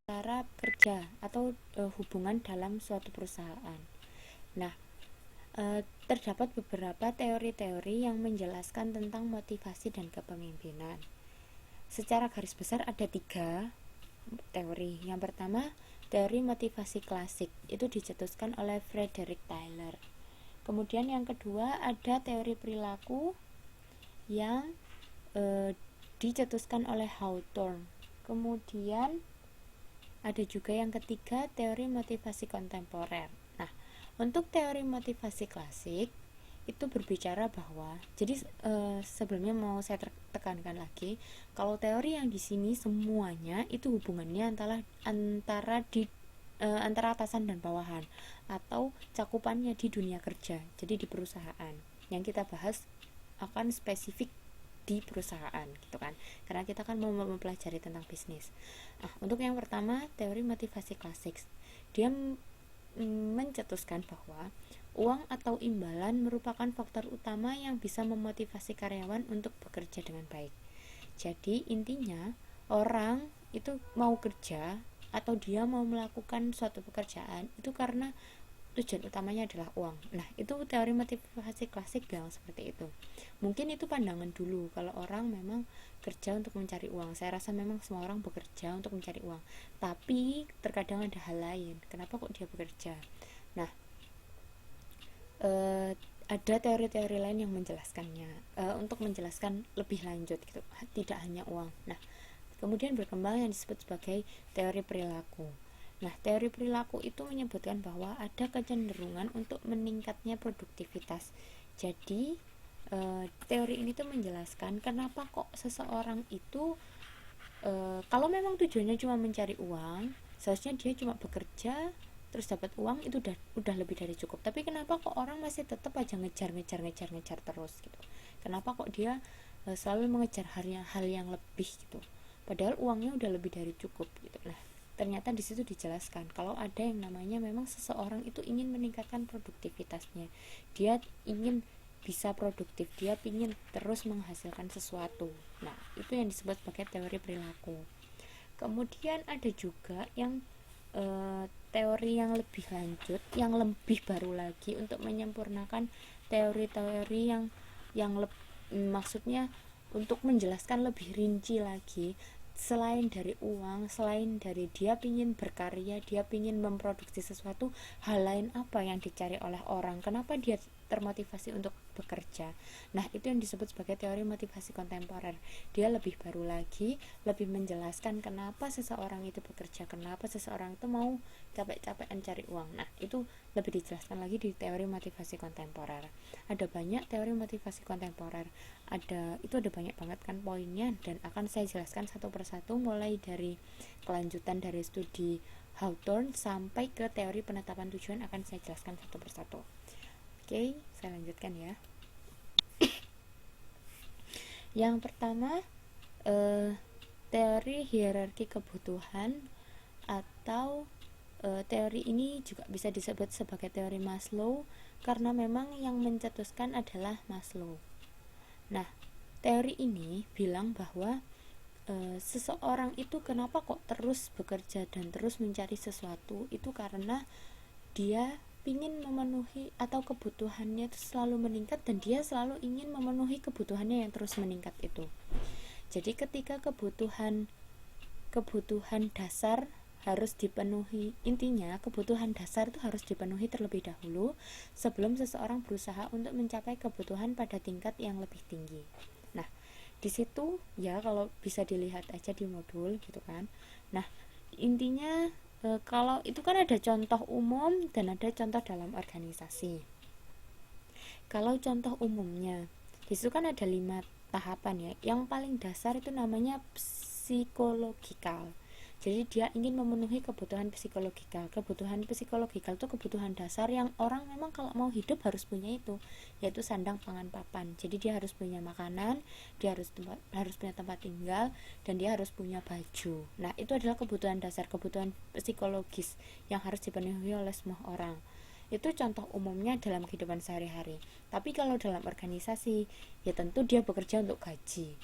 cara kerja atau hubungan dalam suatu perusahaan. Nah, terdapat beberapa teori-teori yang menjelaskan tentang motivasi dan kepemimpinan. Secara garis besar ada 3 teori. Yang pertama, teori motivasi klasik, itu dicetuskan oleh Frederick Taylor. Kemudian yang kedua ada teori perilaku yang dicetuskan oleh Hawthorne. Kemudian ada juga yang ketiga, teori motivasi kontemporer. Nah, untuk teori motivasi klasik itu berbicara bahwa, jadi sebelumnya mau saya tekankan lagi, kalau teori yang di sini semuanya itu hubungannya antara atasan dan bawahan, atau cakupannya di dunia kerja, jadi di perusahaan. Yang kita bahas akan spesifik di perusahaan gitu kan, karena kita kan mau mempelajari tentang bisnis. Nah, untuk yang pertama, teori motivasi klasik, dia mencetuskan bahwa uang atau imbalan merupakan faktor utama yang bisa memotivasi karyawan untuk bekerja dengan baik. Jadi intinya, orang itu mau kerja atau dia mau melakukan suatu pekerjaan itu karena tujuan utamanya adalah uang. Nah, itu teori motivasi klasik bilang seperti itu. Mungkin itu pandangan dulu kalau orang memang kerja untuk mencari uang. Saya rasa memang semua orang bekerja untuk mencari uang, tapi terkadang ada hal lain. Kenapa kok dia bekerja? Nah, ada teori-teori lain yang menjelaskannya, untuk menjelaskan lebih lanjut gitu, tidak hanya uang. Nah, kemudian berkembang yang disebut sebagai teori perilaku. Nah, teori perilaku itu menyebutkan bahwa ada kecenderungan untuk meningkatnya produktivitas. Jadi, teori ini tuh menjelaskan kenapa kok seseorang itu, kalau memang tujuannya cuma mencari uang, seharusnya dia cuma bekerja terus dapat uang, itu udah lebih dari cukup. Tapi kenapa kok orang masih tetap aja ngejar terus gitu? Kenapa kok dia selalu mengejar hal yang lebih gitu? Padahal uangnya udah lebih dari cukup gitu. Nah, ternyata di situ dijelaskan kalau ada yang namanya memang seseorang itu ingin meningkatkan produktivitasnya, dia ingin bisa produktif, dia ingin terus menghasilkan sesuatu. Nah, itu yang disebut sebagai teori perilaku. Kemudian ada juga yang teori yang lebih lanjut, yang lebih baru lagi untuk menyempurnakan teori-teori maksudnya untuk menjelaskan lebih rinci lagi. Selain dari uang, selain dari dia pingin berkarya, dia pingin memproduksi sesuatu, hal lain apa yang dicari oleh orang, kenapa dia termotivasi untuk bekerja. Nah, itu yang disebut sebagai teori motivasi kontemporer. Dia lebih baru lagi, lebih menjelaskan kenapa seseorang itu bekerja, kenapa seseorang itu mau capek-capekan cari uang. Nah, itu lebih dijelaskan lagi di teori motivasi kontemporer. Ada banyak teori motivasi kontemporer, ada banyak banget kan poinnya, dan akan saya jelaskan satu persatu, mulai dari kelanjutan dari studi Hawthorne sampai ke teori penetapan tujuan akan saya jelaskan satu persatu. Oke, saya lanjutkan ya. Yang pertama, teori hierarki kebutuhan, atau teori ini juga bisa disebut sebagai teori Maslow, karena memang yang mencetuskan adalah Maslow. Nah, teori ini bilang bahwa seseorang itu kenapa kok terus bekerja dan terus mencari sesuatu, itu karena dia ingin memenuhi atau kebutuhannya itu selalu meningkat, dan dia selalu ingin memenuhi kebutuhannya yang terus meningkat itu. Jadi ketika kebutuhan dasar harus dipenuhi, intinya kebutuhan dasar itu harus dipenuhi terlebih dahulu sebelum seseorang berusaha untuk mencapai kebutuhan pada tingkat yang lebih tinggi. Nah, di situ ya kalau bisa dilihat aja di modul gitu kan. Nah, intinya kalau itu kan ada contoh umum dan ada contoh dalam organisasi. Kalau contoh umumnya, di situ kan ada 5 tahapan ya. Yang paling dasar itu namanya psikologikal. Jadi dia ingin memenuhi kebutuhan psikologikal. Kebutuhan psikologikal itu kebutuhan dasar yang orang memang kalau mau hidup harus punya itu, yaitu sandang pangan papan. Jadi dia harus punya makanan, dia harus punya tempat tinggal, dan dia harus punya baju. Nah, itu adalah kebutuhan dasar, kebutuhan psikologis yang harus dipenuhi oleh semua orang. Itu contoh umumnya dalam kehidupan sehari-hari. Tapi kalau dalam organisasi, ya tentu dia bekerja untuk gaji.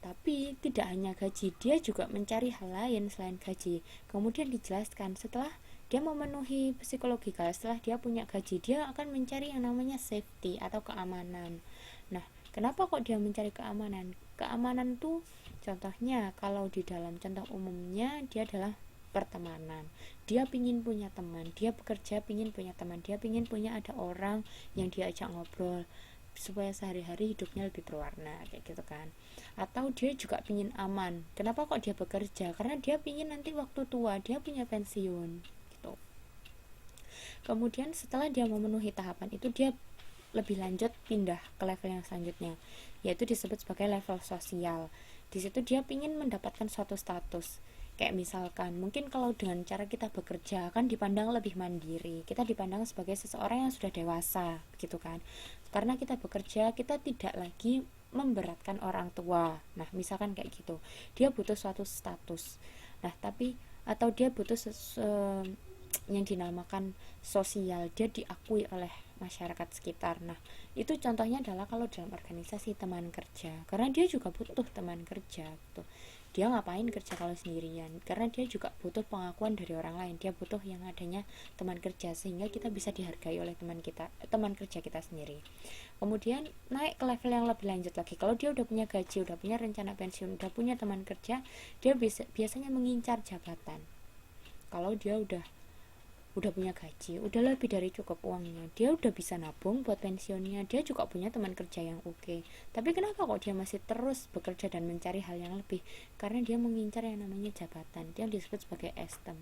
Tapi tidak hanya gaji, dia juga mencari hal lain selain gaji. Kemudian dijelaskan setelah dia memenuhi psikologikal, setelah dia punya gaji, dia akan mencari yang namanya safety atau keamanan. Nah, kenapa kok dia mencari keamanan? Keamanan tuh contohnya kalau di dalam contoh umumnya dia adalah pertemanan. Dia pingin punya teman, dia bekerja pingin punya teman, dia pingin punya ada orang yang diajak ngobrol supaya sehari-hari hidupnya lebih berwarna kayak gitu kan. Atau dia juga pingin aman. Kenapa kok dia bekerja? Karena dia pingin nanti waktu tua dia punya pensiun gitu. Kemudian setelah dia memenuhi tahapan itu, dia lebih lanjut pindah ke level yang selanjutnya, yaitu disebut sebagai level sosial. Di situ dia pingin mendapatkan suatu status. Kayak misalkan, mungkin kalau dengan cara kita bekerja kan dipandang lebih mandiri, kita dipandang sebagai seseorang yang sudah dewasa, gitu kan. Karena kita bekerja, kita tidak lagi memberatkan orang tua. Nah, misalkan kayak gitu. Dia butuh suatu status. Nah, tapi atau dia butuh yang dinamakan sosial, dia diakui oleh masyarakat sekitar. Nah, itu contohnya adalah kalau dalam organisasi teman kerja, karena dia juga butuh teman kerja gitu. Dia ngapain kerja kalau sendirian? Karena dia juga butuh pengakuan dari orang lain. Dia butuh yang adanya teman kerja sehingga kita bisa dihargai oleh teman kerja kita sendiri. Kemudian naik ke level yang lebih lanjut lagi. Kalau dia udah punya gaji, udah punya rencana pensiun, udah punya teman kerja, dia biasanya mengincar jabatan. Kalau dia udah punya gaji, udah lebih dari cukup uangnya, dia udah bisa nabung buat pensiunnya, dia juga punya teman kerja yang oke. Tapi kenapa kok dia masih terus bekerja dan mencari hal yang lebih? Karena dia mengincar yang namanya jabatan, dia disebut sebagai estem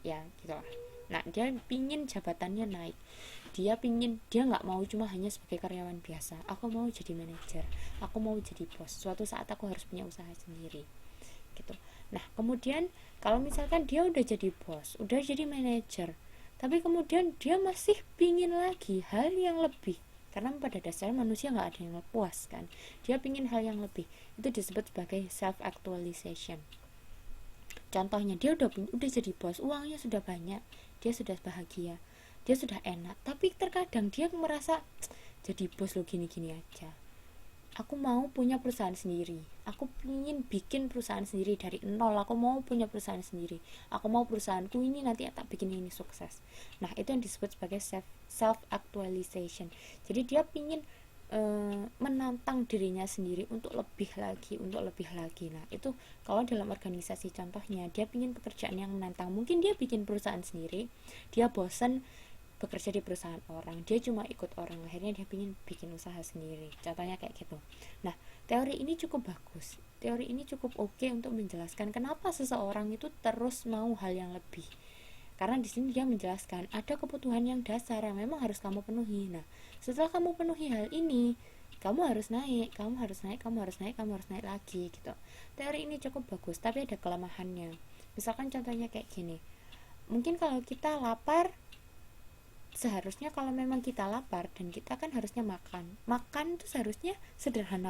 ya gitu lah. Nah, dia pingin jabatannya naik, dia nggak mau cuma hanya sebagai karyawan biasa. Aku mau jadi manajer, aku mau jadi bos, suatu saat aku harus punya usaha sendiri gitu. Nah, kemudian kalau misalkan dia udah jadi bos, udah jadi manajer, tapi kemudian dia masih pingin lagi hal yang lebih, karena pada dasarnya manusia nggak ada yang puas kan, dia pingin hal yang lebih, itu disebut sebagai self actualization. Contohnya, dia udah jadi bos, uangnya sudah banyak, dia sudah bahagia, dia sudah enak, tapi terkadang dia merasa jadi bos lo gini-gini aja. Aku mau punya perusahaan sendiri, aku ingin bikin perusahaan sendiri dari nol, aku mau punya perusahaan sendiri, aku mau perusahaanku ini nanti tak bikin ini sukses. Nah, itu yang disebut sebagai self actualization. Jadi dia ingin menantang dirinya sendiri untuk lebih lagi. Nah, itu kalau dalam organisasi contohnya, dia ingin pekerjaan yang menantang. Mungkin dia bikin perusahaan sendiri, dia bosan bekerja di perusahaan orang, dia cuma ikut orang, akhirnya dia ingin bikin usaha sendiri, contohnya kayak gitu. Nah, teori ini cukup bagus, teori ini cukup oke untuk menjelaskan kenapa seseorang itu terus mau hal yang lebih. Karena di sini dia menjelaskan ada kebutuhan yang dasar yang memang harus kamu penuhi. Nah, setelah kamu penuhi hal ini, kamu harus naik lagi gitu. Teori ini cukup bagus, tapi ada kelemahannya. Misalkan contohnya kayak gini, mungkin kalau kita lapar, seharusnya kalau memang kita lapar dan kita kan harusnya makan tuh seharusnya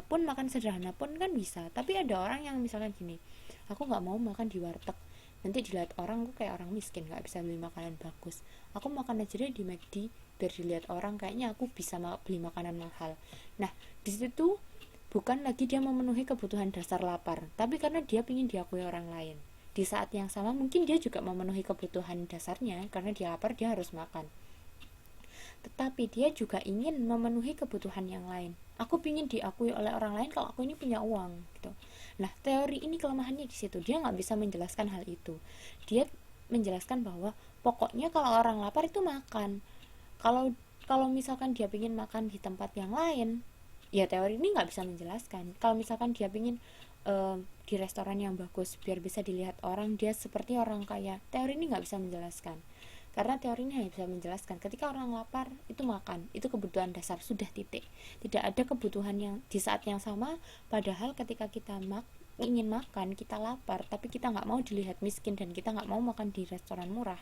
makan sederhana pun kan bisa. Tapi ada orang yang misalkan gini, aku nggak mau makan di warteg, nanti dilihat orang aku kayak orang miskin, nggak bisa beli makanan bagus, aku makan aja deh di McD biar dilihat orang kayaknya aku bisa beli makanan mahal. Nah, di situ bukan lagi dia memenuhi kebutuhan dasar lapar, tapi karena dia ingin diakui orang lain. Di saat yang sama mungkin dia juga memenuhi kebutuhan dasarnya, karena dia lapar dia harus makan, tetapi dia juga ingin memenuhi kebutuhan yang lain. Aku ingin diakui oleh orang lain kalau aku ini punya uang gitu. Nah, teori ini kelemahannya di situ, dia nggak bisa menjelaskan hal itu. Dia menjelaskan bahwa pokoknya kalau orang lapar itu makan. Kalau misalkan dia ingin makan di tempat yang lain, ya teori ini nggak bisa menjelaskan. Kalau misalkan dia ingin di restoran yang bagus biar bisa dilihat orang dia seperti orang kaya, teori ini nggak bisa menjelaskan. Karena teori ini hanya bisa menjelaskan ketika orang lapar itu makan, itu kebutuhan dasar, sudah titik. Tidak ada kebutuhan yang di saat yang sama, padahal ketika kita ingin makan, kita lapar, tapi kita nggak mau dilihat miskin dan kita nggak mau makan di restoran murah,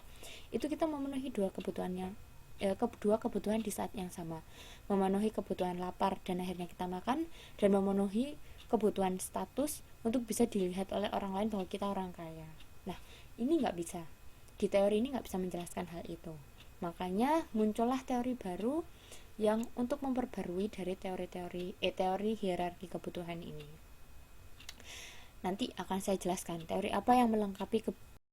itu kita memenuhi dua kebutuhan di saat yang sama, memenuhi kebutuhan lapar dan akhirnya kita makan, dan memenuhi kebutuhan status untuk bisa dilihat oleh orang lain bahwa kita orang kaya. Nah, ini nggak bisa, di teori ini nggak bisa menjelaskan hal itu. Makanya muncullah teori baru yang untuk memperbarui dari teori hierarki kebutuhan ini. nanti akan saya jelaskan teori apa yang melengkapi